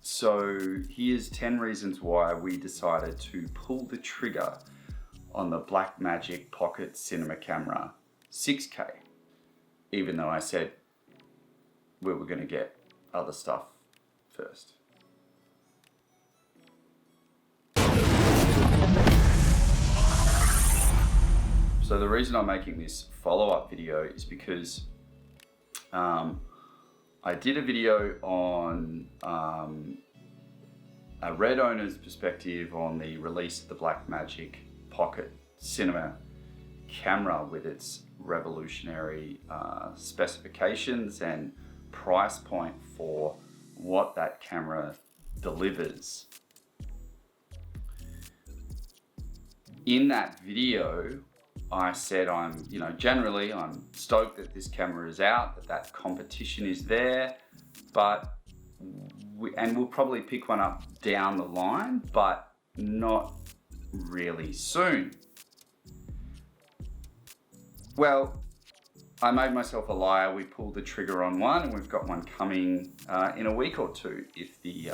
So here's 10 reasons why we decided to pull the trigger on the Blackmagic Pocket Cinema Camera 6K, even though I said we were going to get other stuff first. So the reason I'm making this follow-up video is because I did a video on a Red owner's perspective on the release of the Blackmagic Pocket Cinema Camera with its revolutionary specifications and price point for what that camera delivers. In that video, I said generally I'm stoked that this camera is out, that competition is there, but we'll probably pick one up down the line, but not really soon. Well, I made myself a liar. We pulled the trigger on one, and we've got one coming in a week or two if the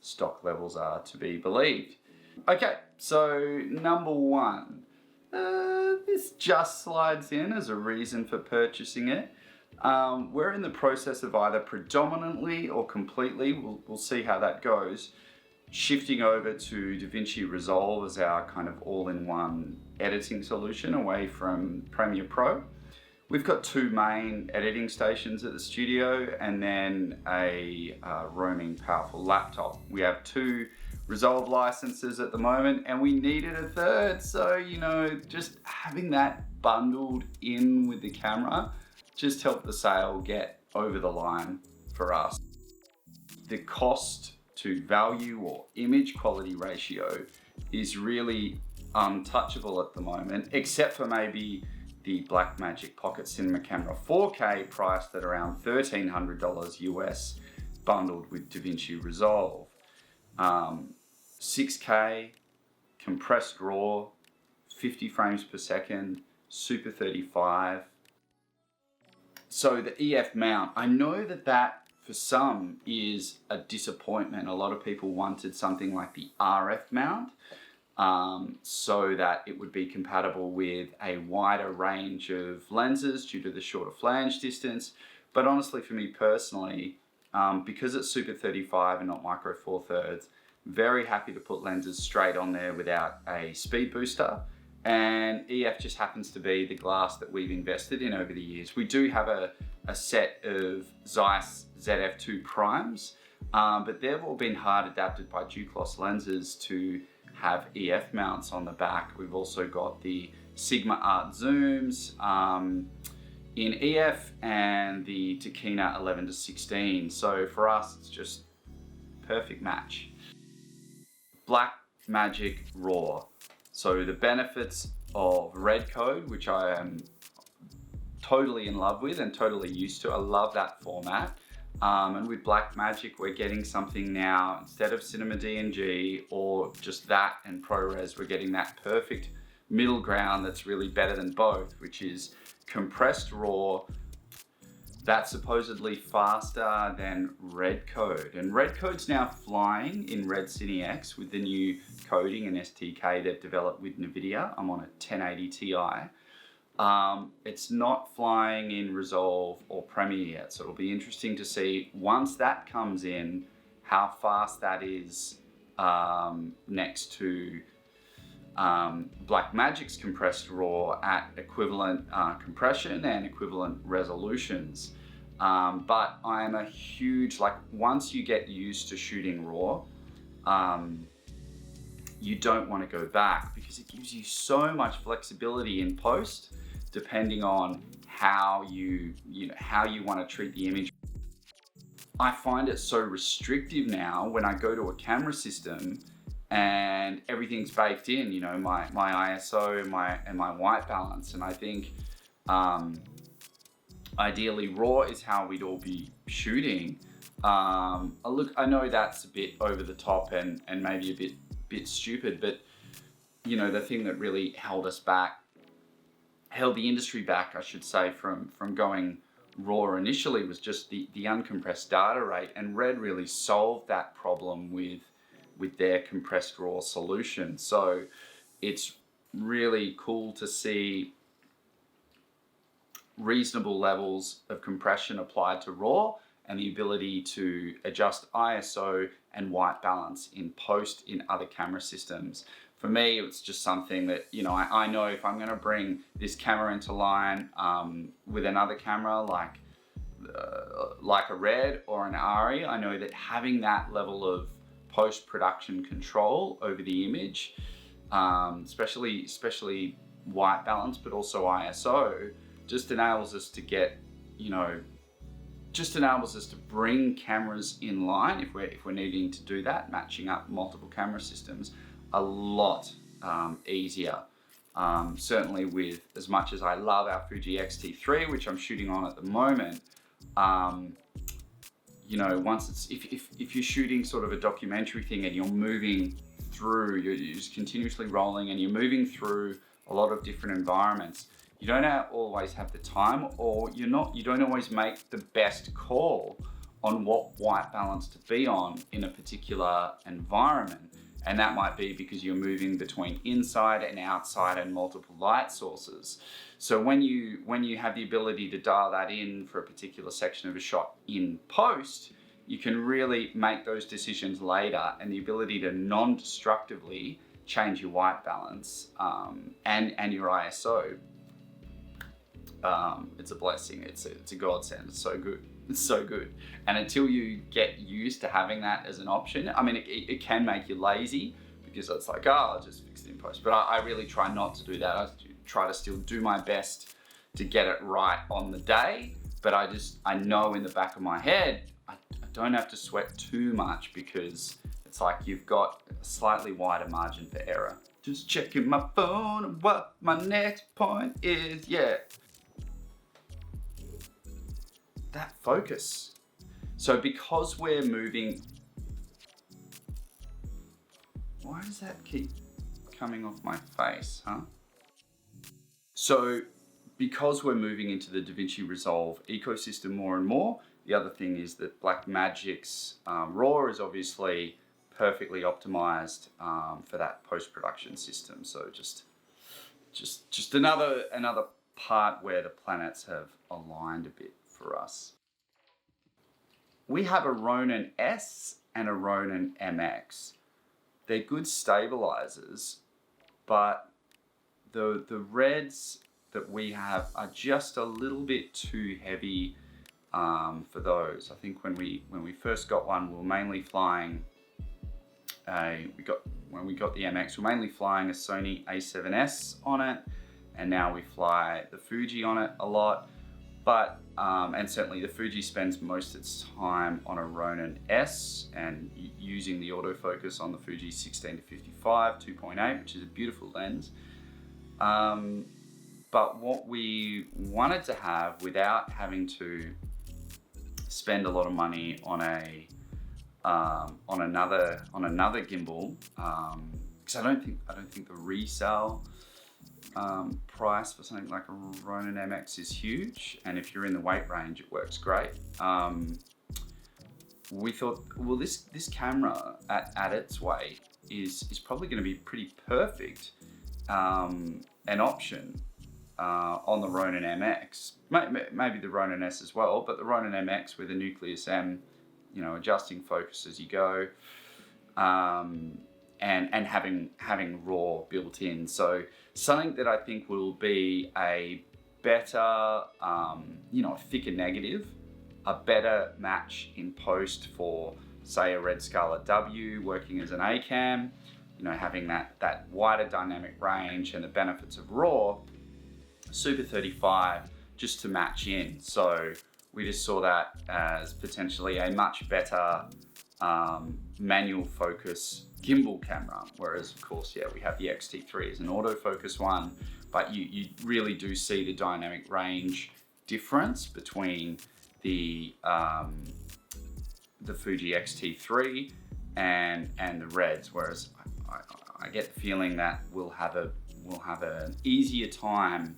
stock levels are to be believed. Okay, so number one. This just slides in as a reason for purchasing it. We're in the process of either predominantly or completely, we'll see how that goes, shifting over to DaVinci Resolve as our kind of all-in-one editing solution away from Premiere Pro. We've got two main editing stations at the studio and then a roaming powerful laptop. We have two Resolve licenses at the moment and we needed a third, so just having that bundled in with the camera just helped the sale get over the line for us. The cost to value or image quality ratio is really untouchable at the moment, except for maybe the Blackmagic Pocket Cinema Camera 4K priced at around $1,300 US bundled with DaVinci Resolve. 6K, compressed RAW, 50 frames per second, Super 35. So the EF mount, I know that for some is a disappointment. A lot of people wanted something like the RF mount so that it would be compatible with a wider range of lenses due to the shorter flange distance. But honestly, for me personally, because it's Super 35 and not Micro Four Thirds, very happy to put lenses straight on there without a speed booster. And EF just happens to be the glass that we've invested in over the years. We do have a set of Zeiss ZF2 primes, but they've all been hard adapted by Duclos lenses to have EF mounts on the back. We've also got the Sigma Art zooms in EF and the Tokina 11-16. So for us, it's just perfect match. Blackmagic RAW. So the benefits of Red Code, which I am totally in love with and totally used to. I love that format. And with Blackmagic, we're getting something now, instead of Cinema DNG or just that and ProRes, we're getting that perfect middle ground that's really better than both, which is compressed RAW that's supposedly faster than Red Code. And Red Code's now flying in Red Cine X with the new coding and SDK they've developed with NVIDIA. I'm on a 1080 Ti. It's not flying in Resolve or Premiere yet, so it'll be interesting to see once that comes in how fast that is next to Blackmagic's compressed RAW at equivalent compression and equivalent resolutions. But I am a huge, once you get used to shooting RAW, you don't want to go back because it gives you so much flexibility in post, depending on how you want to treat the image. I find it so restrictive now when I go to a camera system and everything's baked in, my ISO and my white balance. And I think ideally RAW is how we'd all be shooting. Look, I know that's a bit over the top and maybe a bit stupid, but the thing that really held the industry back, I should say, from going RAW initially was just the uncompressed data rate, and Red really solved that problem with their compressed RAW solution. So it's really cool to see reasonable levels of compression applied to RAW and the ability to adjust ISO and white balance in post in other camera systems. For me, it's just something that, you know, I know if I'm going to bring this camera into line with another camera like a Red or an ARRI, I know that having that level of post-production control over the image, especially white balance, but also ISO, just enables us to get, you know, just enables us to bring cameras in line if we're needing to do that, matching up multiple camera systems, a lot easier. Certainly with, as much as I love our Fuji X-T3, which I'm shooting on at the moment, you know, once it's, if you're shooting sort of a documentary thing and you're moving through, you're just continuously rolling and you're moving through a lot of different environments, you don't always have the time, or you don't always make the best call on what white balance to be on in a particular environment. And that might be because you're moving between inside and outside and multiple light sources. So when you have the ability to dial that in for a particular section of a shot in post, you can really make those decisions later, and the ability to non-destructively change your white balance and your ISO. It's a blessing. It's a godsend. It's so good. It's so good. And until you get used to having that as an option, I mean, it can make you lazy because it's like, oh, I'll just fix it in post. But I really try not to do that. I try to still do my best to get it right on the day. But I know in the back of my head, I don't have to sweat too much because it's like you've got a slightly wider margin for error. Just checking my phone and what my next point is. Yeah. That focus. So because we're moving, why does that keep coming off my face, huh? So because we're moving into the DaVinci Resolve ecosystem more and more, the other thing is that Blackmagic's RAW is obviously perfectly optimized for that post-production system. So just another part where the planets have aligned a bit for us. We have a Ronin S and a Ronin MX. They're good stabilizers, but the Reds that we have are just a little bit too heavy for those. I think when we first got one, we were mainly flying when we got the MX, we're mainly flying a Sony A7S on it, and now we fly the Fuji on it a lot. But, and certainly the Fuji spends most of its time on a Ronin S and using the autofocus on the Fuji 16-55 2.8, which is a beautiful lens. But what we wanted to have without having to spend a lot of money on another gimbal, because I don't think the resale price for something like a Ronin MX is huge, and if you're in the weight range, it works great. We thought, well, this camera at its weight is probably going to be pretty perfect an option on the Ronin MX, maybe the Ronin S as well, but the Ronin MX with a Nucleus M, you know, adjusting focus as you go. And having RAW built in. So something that I think will be a better, you know, a thicker negative, a better match in post for, say, a Red Scarlet-W working as an A-cam, you know, having that wider dynamic range and the benefits of RAW, Super 35 just to match in. So we just saw that as potentially a much better manual focus gimbal camera, whereas of course, yeah, we have the X-T3 as an autofocus one, but you really do see the dynamic range difference between the Fuji X-T3 and the Reds, whereas I get the feeling that we'll have an easier time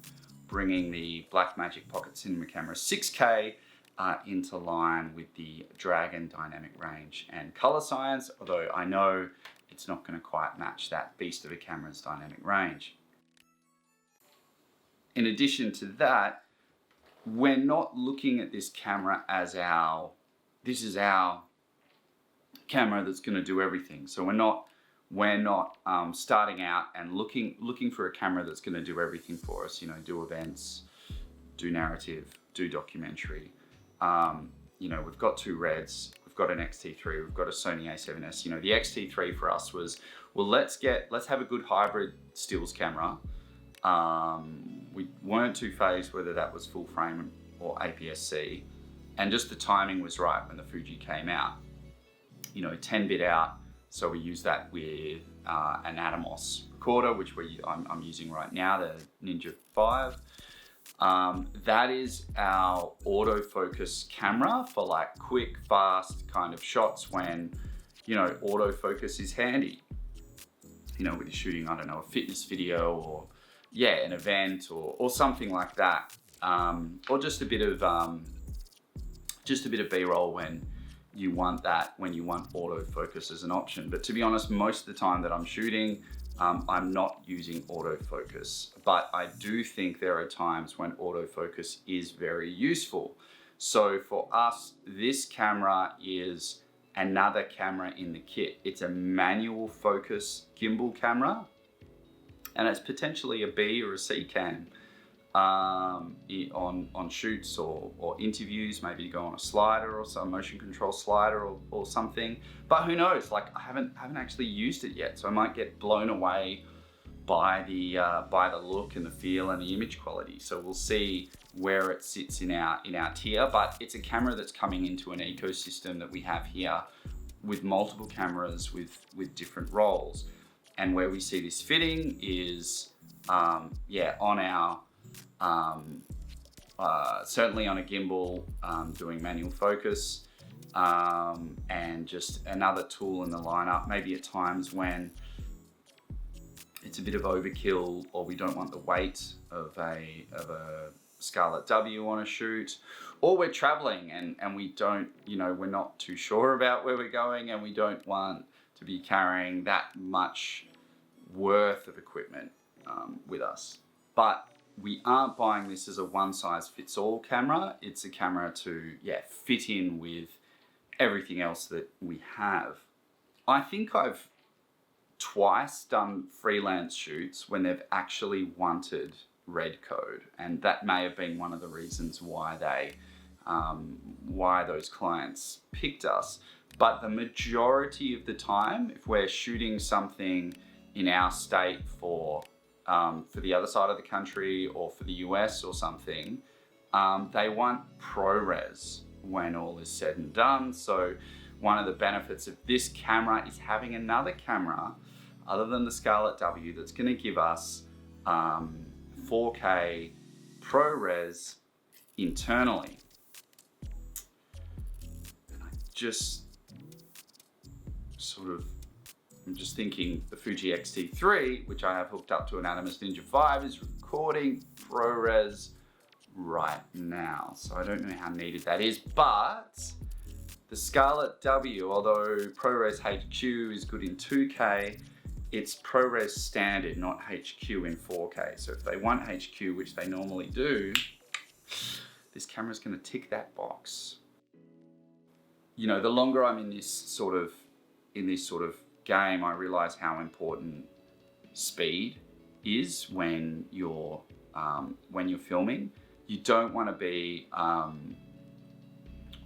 bringing the Blackmagic Pocket Cinema Camera 6K into line with the Dragon dynamic range and color science, although I know it's not going to quite match that beast of a camera's dynamic range. In addition to that, we're not looking at this camera as this is our camera that's going to do everything. So we're not starting out and looking for a camera that's going to do everything for us. You know, do events, do narrative, do documentary. You know, we've got two Reds, we've got an X-T3, we've got a Sony A7S. You know, the X-T3 for us was, well, let's have a good hybrid stills camera. We weren't too phased whether that was full frame or APS-C, and just the timing was right when the Fuji came out. You know, 10-bit out, so we used that with an Atomos recorder, which I'm using right now, the Ninja 5. That is our autofocus camera for like quick, fast kind of shots when, you know, autofocus is handy. You know, when you're shooting, I don't know, a fitness video or, yeah, an event or something like that. Or just a bit of B-roll when you want autofocus as an option. But to be honest, most of the time that I'm shooting, I'm not using autofocus, but I do think there are times when autofocus is very useful. So for us, this camera is another camera in the kit. It's a manual focus gimbal camera, and it's potentially a B or a C cam on shoots or interviews, maybe go on a slider or some motion control slider or something. But who knows? Like I haven't actually used it yet, so I might get blown away by the look and the feel and the image quality. So we'll see where it sits in our tier. But it's a camera that's coming into an ecosystem that we have here with multiple cameras with different roles. And where we see this fitting is on our certainly on a gimbal, doing manual focus, and just another tool in the lineup, maybe at times when it's a bit of overkill or we don't want the weight of a Scarlet-W on a shoot, or we're traveling and we don't, you know, we're not too sure about where we're going and we don't want to be carrying that much worth of equipment with us. But we aren't buying this as a one-size-fits-all camera. It's a camera to, fit in with everything else that we have. I think I've twice done freelance shoots when they've actually wanted red code, and that may have been one of the reasons why those clients picked us. But the majority of the time, if we're shooting something in our state for the other side of the country or for the US or something, they want ProRes when all is said and done. So one of the benefits of this camera is having another camera other than the Scarlet-W that's going to give us 4K ProRes internally. And I'm just thinking the Fuji X-T3, which I have hooked up to an Atomos Ninja 5, is recording ProRes right now. So I don't know how needed that is, but the Scarlet-W, although ProRes HQ is good in 2K, it's ProRes standard, not HQ in 4K. So if they want HQ, which they normally do, this camera's gonna tick that box. You know, the longer I'm in this sort of game, I realize how important speed is when you're filming. You don't want to be on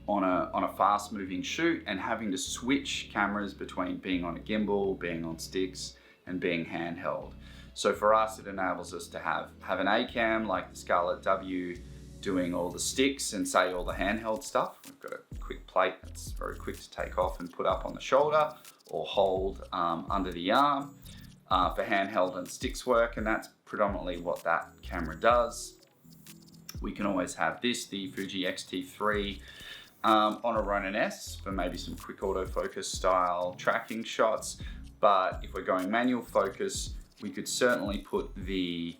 a fast moving shoot and having to switch cameras between being on a gimbal, being on sticks, and being handheld. So for us, it enables us to have an A cam like the Scarlet-W doing all the sticks and say all the handheld stuff. We've got a quick plate that's very quick to take off and put up on the shoulder or hold under the arm for handheld and sticks work, and that's predominantly what that camera does. We can always have the Fuji X-T3 on a Ronin S for maybe some quick autofocus style tracking shots, but if we're going manual focus, we could certainly put the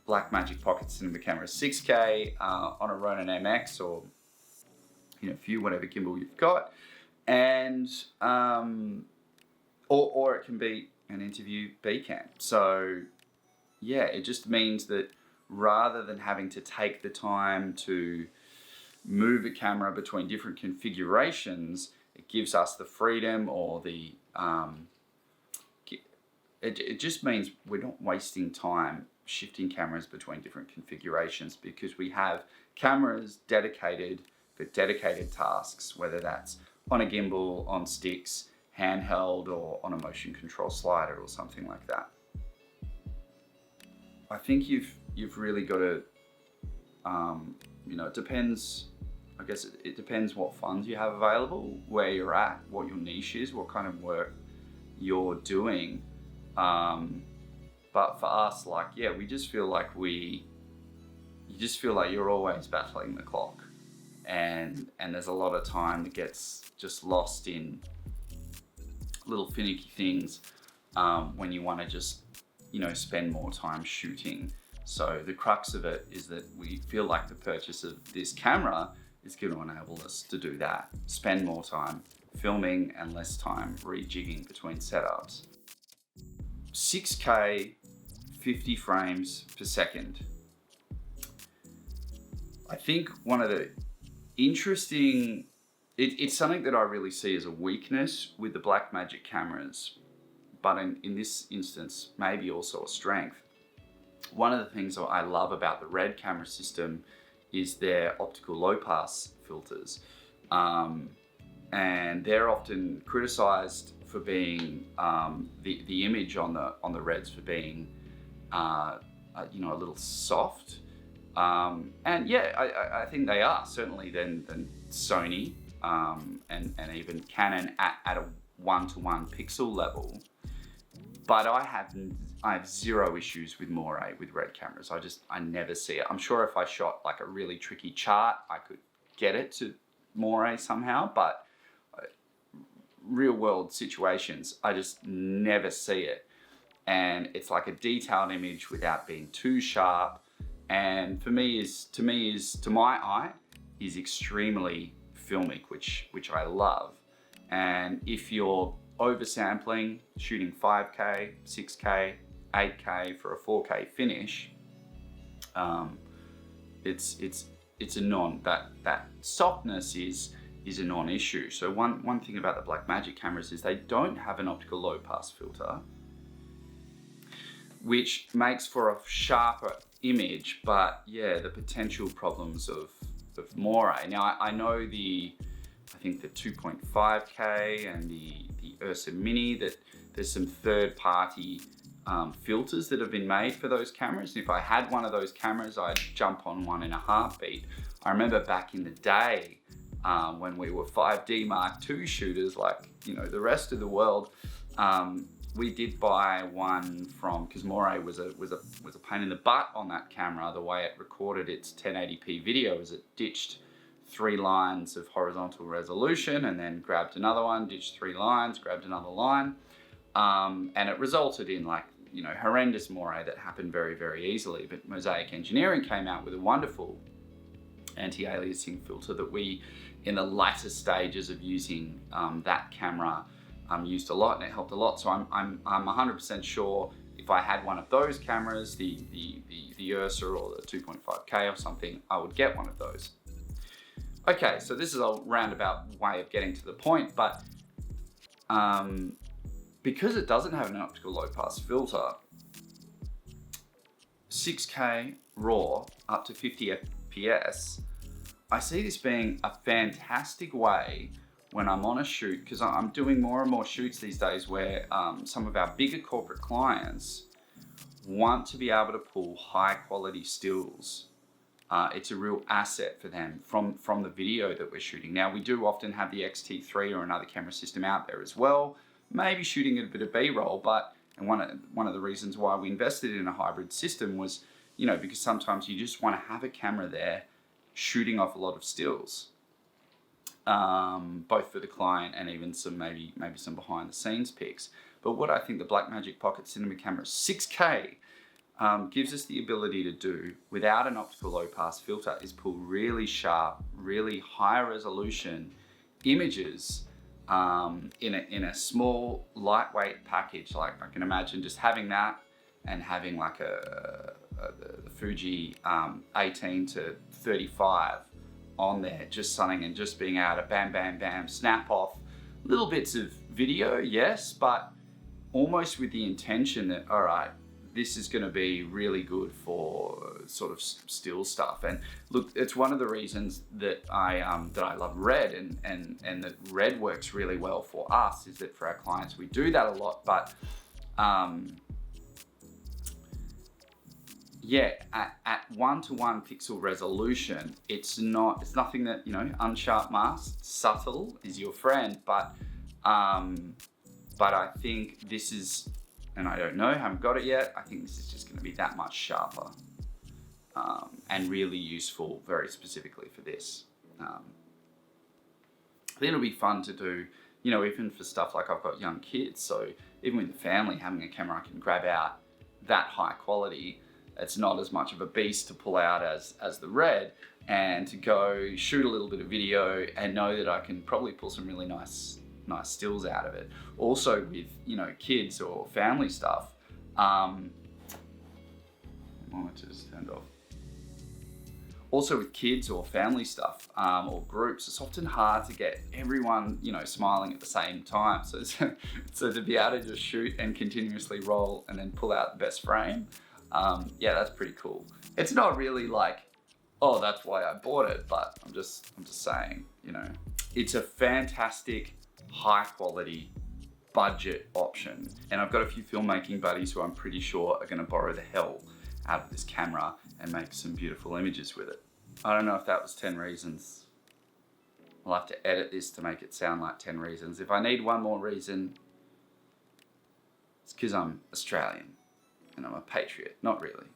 Blackmagic Pocket Cinema Camera 6K on a Ronin MX or View, whatever gimbal you've got, and or it can be an interview B cam. So yeah, it just means that rather than having to take the time to move a camera between different configurations, it gives us the freedom or the it just means we're not wasting time shifting cameras between different configurations, because we have cameras dedicated for dedicated tasks, whether that's on a gimbal, on sticks, handheld, or on a motion control slider or something like that. I think you've really got to, it depends. I guess it depends what funds you have available, where you're at, what your niche is, what kind of work you're doing. But for us, we just feel like you're always battling the clock, and there's a lot of time that gets just lost in little finicky things when you want to just spend more time shooting. So the crux of it is that we feel like the purchase of this camera is going to enable us to do that, spend more time filming and less time rejigging between setups. 6K 50 frames per second. I think one of the interesting, it's something that I really see as a weakness with the Blackmagic cameras, but in this instance, maybe also a strength. One of the things that I love about the Red camera system is their optical low pass filters. And they're often criticized for being, the image on the Reds for being, a little soft. And yeah, I think they are, certainly than Sony, and even Canon at a 1-to-1 pixel level. But I have zero issues with Moire with Red cameras. I never see it. I'm sure if I shot like a really tricky chart, I could get it to Moire somehow, but real world situations, I just never see it. And it's like a detailed image without being too sharp. And to my eye, is extremely filmic, which I love. And if you're oversampling, shooting 5K, 6K, 8K for a 4K finish, it's a that softness is a non-issue. So one thing about the Blackmagic cameras is they don't have an optical low pass filter, which makes for a sharper image, but yeah, the potential problems of Moire. Now I know I think the 2.5K and the Ursa Mini, that there's some third-party filters that have been made for those cameras. And if I had one of those cameras, I'd jump on one in a heartbeat. I remember back in the day when we were 5D Mark II shooters, like the rest of the world. We did buy one from, because Moire was a pain in the butt on that camera. The way it recorded its 1080p video is it ditched 3 lines of horizontal resolution and then grabbed another one, ditched 3 lines, grabbed another line, and it resulted in horrendous Moire that happened very, very easily. But Mosaic Engineering came out with a wonderful anti-aliasing filter that we, in the latter stages of using that camera, used a lot, and it helped a lot. So I'm 100% sure if I had one of those cameras, the Ursa or the 2.5K or something, I would get one of those. Okay, so this is a roundabout way of getting to the point, but because it doesn't have an optical low pass filter, 6K RAW up to 50 FPS, I see this being a fantastic way when I'm on a shoot, because I'm doing more and more shoots these days where some of our bigger corporate clients want to be able to pull high quality stills. It's a real asset for them from the video that we're shooting. Now, we do often have the X-T3 or another camera system out there as well, maybe shooting a bit of B-roll, and one of the reasons why we invested in a hybrid system was, because sometimes you just want to have a camera there shooting off a lot of stills, both for the client and even some maybe some behind the scenes pics. But what I think the Blackmagic Pocket Cinema Camera 6K gives us the ability to do without an optical low pass filter is pull really sharp, really high resolution images in a small lightweight package. Like I can imagine just having that and having like the Fuji 18 to 35 on there, just something, and just being able to bam, bam, bam, snap off little bits of video, yes, but almost with the intention that, all right, this is going to be really good for sort of still stuff. And look, it's one of the reasons that I love Red and that Red works really well for us, is that for our clients we do that a lot. But yeah, at 1:1 pixel resolution, it's nothing that, you know, unsharp mask, subtle is your friend, but I think this is, and I don't know, haven't got it yet, I think this is just going to be that much sharper and really useful very specifically for this. I think it'll be fun to do, you know, even for stuff like I've got young kids, so even with the family, having a camera I can grab out that high quality, it's not as much of a beast to pull out as the Red, and to go shoot a little bit of video and know that I can probably pull some really nice stills out of it. Also with, you know, kids or family stuff, monitor just turned off. Also with kids or family stuff or groups, it's often hard to get everyone, you know, smiling at the same time. So to be able to just shoot and continuously roll and then pull out the best frame, yeah, that's pretty cool. It's not really like, oh, that's why I bought it, but I'm just saying, you know, it's a fantastic high quality budget option. And I've got a few filmmaking buddies who I'm pretty sure are going to borrow the hell out of this camera and make some beautiful images with it. I don't know if that was 10 reasons. I'll have to edit this to make it sound like 10 reasons. If I need one more reason, it's because I'm Australian and I'm a patriot. Not really,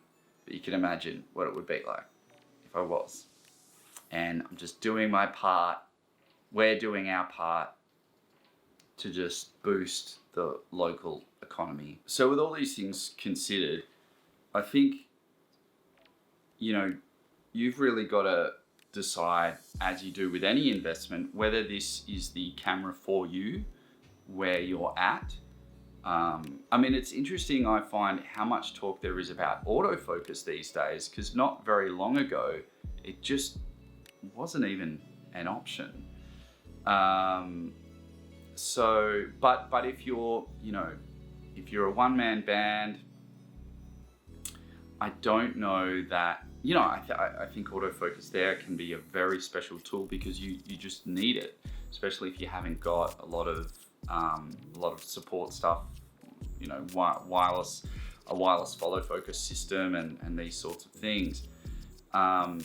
but you can imagine what it would be like if I was. And I'm just doing my part. We're doing our part to just boost the local economy. So with all these things considered, I think, you know, you've really got to decide, as you do with any investment, whether this is the camera for you, where you're at. I mean, it's interesting, I find, how much talk there is about autofocus these days, because not very long ago, it just wasn't even an option. So, but if you're, you know, if you're a one-man band, I don't know that, you know, I think autofocus there can be a very special tool, because you just need it, especially if you haven't got a lot of support stuff, you know, a wireless follow focus system and these sorts of things. I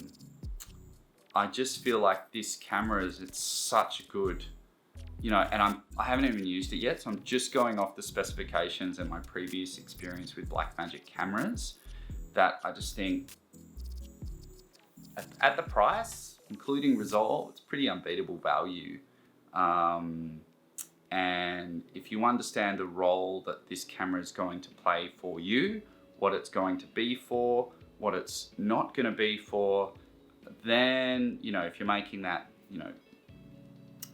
just feel like this camera it's such a good, you know, and I haven't even used it yet, so I'm just going off the specifications and my previous experience with Blackmagic cameras, that I just think at the price, including Resolve, it's pretty unbeatable value. And if you understand the role that this camera is going to play for you, what it's going to be for, what it's not going to be for, then, you know, if you're making that, you know,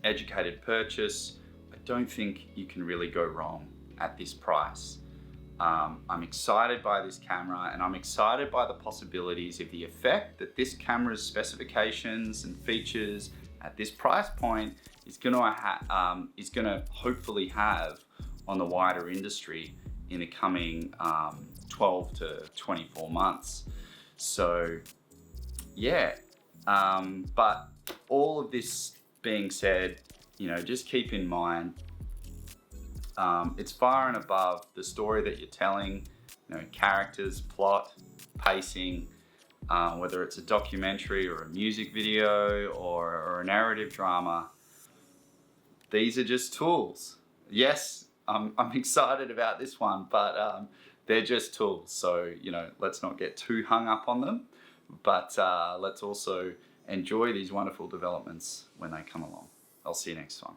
educated purchase, I don't think you can really go wrong at this price. I'm excited by this camera, and I'm excited by the possibilities of the effect that this camera's specifications and features at this price point is going to hopefully have on the wider industry in the coming 12 to 24 months. So yeah, but all of this being said, you know, just keep in mind, it's far and above the story that you're telling, you know, characters, plot, pacing, whether it's a documentary or a music video or a narrative drama. These are just tools. Yes, I'm excited about this one, but they're just tools. So, you know, let's not get too hung up on them, but let's also enjoy these wonderful developments when they come along. I'll see you next time.